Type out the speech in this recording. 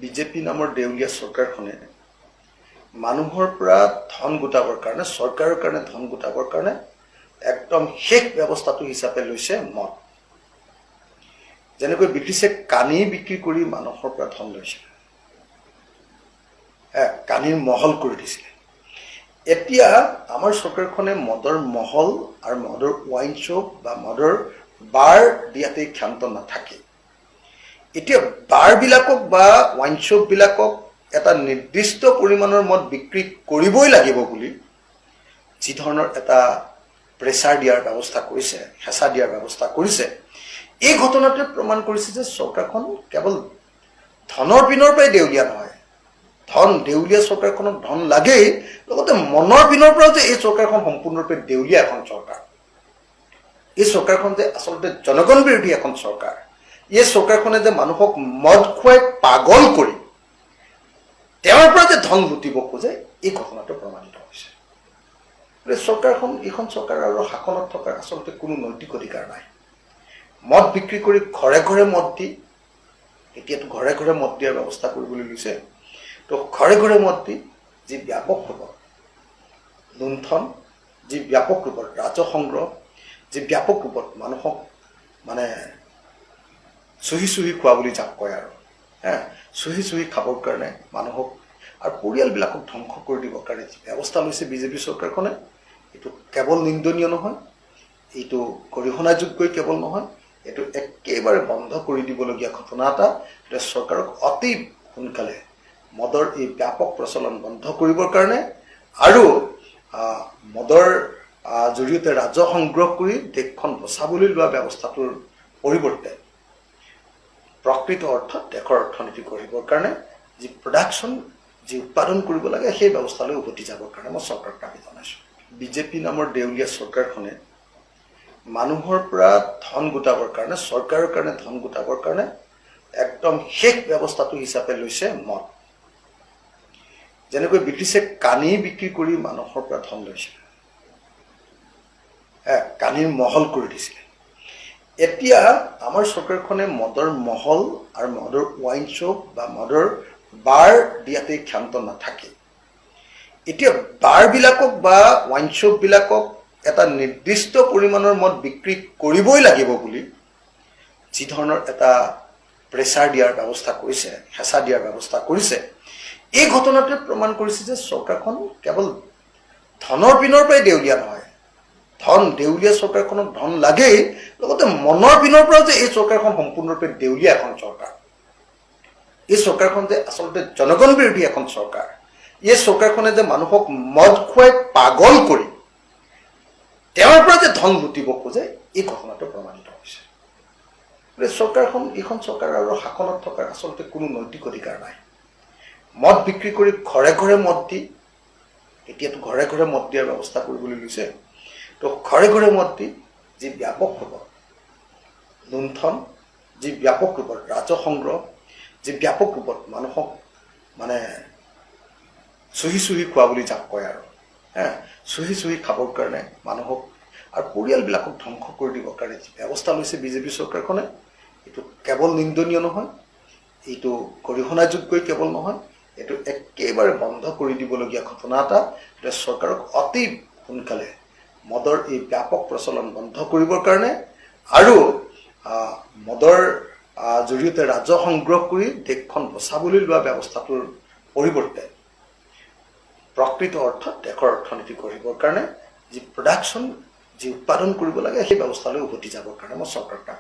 BJP নামৰ দেউলীয়া চৰকাৰখনে মানুহৰ পৰা ধন গোটাবৰ কাৰণে চৰকাৰৰ কাৰণে ধন গোটাবৰ কাৰণে একদম শেষ ব্যৱস্থাটো হিচাপে লৈছে মদ। যেনেকৈ ব্ৰিটিছে কানি বিক্ৰী কৰি মানুহৰ পৰা ধন লৈছিল, কানিৰ মহল কৰি দিছিলে। এতিয়া আমাৰ চৰকাৰখনে মদৰ মহল আৰু মদৰ ৱাইন শ্বপ বা মদৰ বাৰ দিয়াতেই ক্ষান্ত নাথাকে। এতিয়া বাৰবিলাকক বা ৱাইন শ্বপবিলাকক এটা নিৰ্দিষ্ট পৰিমাণৰ মদ বিক্ৰী কৰিবই লাগিব বুলি যি ধৰণৰ এটা প্ৰেছাৰ দিয়াৰ ব্যৱস্থা কৰিছে, হেঁচা দিয়াৰ ব্যৱস্থা কৰিছে, এই ঘটনাটোৱে প্ৰমাণ কৰিছে যে চৰকাৰখন কেৱল ধনৰ পিনৰ পৰাই দেউলীয়া নহয়। দেউলীয়া চৰকাৰখনক ধন লাগেই, লগতে মনৰ পিনৰ পৰাও যে এই চৰকাৰখন সম্পূৰ্ণৰূপে দেউলীয়া এখন চৰকাৰ। এই চৰকাৰখন যে আচলতে জনগণ বিৰোধী এখন চৰকাৰ। এই চৰকাৰখনে যে মানুহক মদ খুৱাই পাগল কৰি তেওঁৰ পৰা যে ধন লুটিব খোজে, এই ঘটনাটো প্ৰমাণিত হৈছে। এইখন চৰকাৰ আৰু শাসনত থকাৰ আচলতে কোনো নৈতিক অধিকাৰ নাই। মদ বিক্ৰী কৰি ঘৰে ঘৰে মদ দি, এতিয়াতো ঘৰে ঘৰে মদ দিয়াৰ ব্যৱস্থা কৰিবলৈ লৈছে। তো ঘৰে ঘৰে মদ দি যি ব্যাপক ৰূপত লুণ্ঠন, যি ব্যাপক ৰূপত ৰাজহ সংগ্ৰহ, যি ব্যাপক ৰূপত মানুহক চুহি চুহি খোৱা বুলি যাক কয় আৰু চুহি চুহি খাবৰ কাৰণে মানুহক আৰু পৰিয়ালবিলাকক ধ্বংস কৰি দিবৰ কাৰণে যি ব্যৱস্থা লৈছে বিজেপি চৰকাৰখনে, এইটো কেৱল নিন্দনীয় নহয়, এইটো গৰিহণাযোগ্যই কেৱল নহয়, এইটো একেবাৰে বন্ধ কৰি দিবলগীয়া ঘটনা এটা। চৰকাৰক অতি সোনকালে মদৰ এই ব্যাপক প্ৰচলন বন্ধ কৰিবৰ কাৰণে আৰু মদৰ জৰিয়তে ৰাজহ সংগ্ৰহ কৰি দেশখন বচাবলৈ লোৱা ব্যৱস্থাটোৰ পৰিৱৰ্তে প্ৰকৃত অৰ্থত দেশৰ অৰ্থনীতি গঢ়িবৰ কাৰণে যি প্ৰডাকশ্যন, যি উৎপাদন কৰিব লাগে, সেই ব্যৱস্থালৈ উভতি যাবৰ কাৰণে মই চৰকাৰক দাবী জনাইছোঁ। বিজেপি নামৰ দেউলীয়া চৰকাৰখনে মানুহৰ পৰা ধন গোটাবৰ কাৰণে চৰকাৰৰ কাৰণে ধন গোটাবৰ কাৰণে একদম শেষ ব্যৱস্থাটো হিচাপে লৈছে মদ। যেনেকৈ ব্ৰিটিছে কানি বিক্ৰী কৰি মানুহৰ পৰা ধন লৈছিল, কানিৰ মহল কৰি দিছিলে। এতিয়া আমাৰ চৰকাৰখনে মদৰ মহল আৰু মদৰ ৱাইন শ্বপ বা মদৰ বাৰ দিয়াতেই ক্ষান্ত নাথাকে। এতিয়া বাৰবিলাকক বা ৱাইন শ্বপবিলাকক এটা নিৰ্দিষ্ট পৰিমাণৰ মদ বিক্ৰী কৰিবই লাগিব বুলি যি ধৰণৰ এটা প্ৰেছাৰ দিয়াৰ ব্যৱস্থা কৰিছে, হেঁচা দিয়াৰ ব্যৱস্থা কৰিছে, এই ঘটনাটোৱে প্ৰমাণ কৰিছে যে চৰকাৰখন কেৱল ধনৰ পিনৰ পৰাই দেউলীয়া নহয়। দেউলীয়া চৰকাৰখনক ধন লাগেই, লগতে মনৰ পিনৰ পৰাও যে এই চৰকাৰখন সম্পূৰ্ণৰূপে দেউলীয়া এখন চৰকাৰ। এই চৰকাৰখন যে আচলতে জনগণ বিৰোধী এখন চৰকাৰ। এই চৰকাৰখনে যে মানুহক মদ খুৱাই পাগল কৰি তেওঁৰ পৰা যে ধন লুটিব খোজে, এই ঘটনাটো প্ৰমাণিত হৈছে। এইখন চৰকাৰ আৰু শাসনত থকাৰ আচলতে কোনো নৈতিক অধিকাৰ নাই। মদ বিক্ৰী কৰি ঘৰে ঘৰে মদ দি, এতিয়াতো ঘৰে ঘৰে মদ দিয়াৰ ব্যৱস্থা কৰিবলৈ লৈছে। তো ঘৰে ঘৰে মদ দি যি ব্যাপক ৰূপত লুণ্ঠন, যি ব্যাপক ৰূপত ৰাজহ সংগ্ৰহ, যি ব্যাপক ৰূপত মানুহক চুহি চুহি খোৱা বুলি যাক কয় আৰু চুহি চুহি খাবৰ কাৰণে মানুহক আৰু পৰিয়ালবিলাকক ধ্বংস কৰি দিবৰ কাৰণে যি ব্যৱস্থা লৈছে বিজেপি চৰকাৰখনে, এইটো কেৱল নিন্দনীয় নহয়, এইটো গৰিহণাযোগ্যই কেৱল নহয়, এইটো একেবাৰে বন্ধ কৰি দিবলগীয়া ঘটনা এটা। চৰকাৰক অতি সোনকালে মদৰ এই ব্যাপক প্ৰচলন বন্ধ কৰিবৰ কাৰণে আৰু মদৰ জৰিয়তে ৰাজহ সংগ্ৰহ কৰি দেশখন বচাবলৈ লোৱা ব্যৱস্থাটোৰ পৰিৱৰ্তে প্ৰকৃত অৰ্থত দেশৰ অৰ্থনীতি গঢ়িবৰ কাৰণে যি প্ৰডাকশ্যন, যি উৎপাদন কৰিব লাগে, সেই ব্যৱস্থালৈ উভতি যাবৰ কাৰণে মই চৰকাৰক দাবী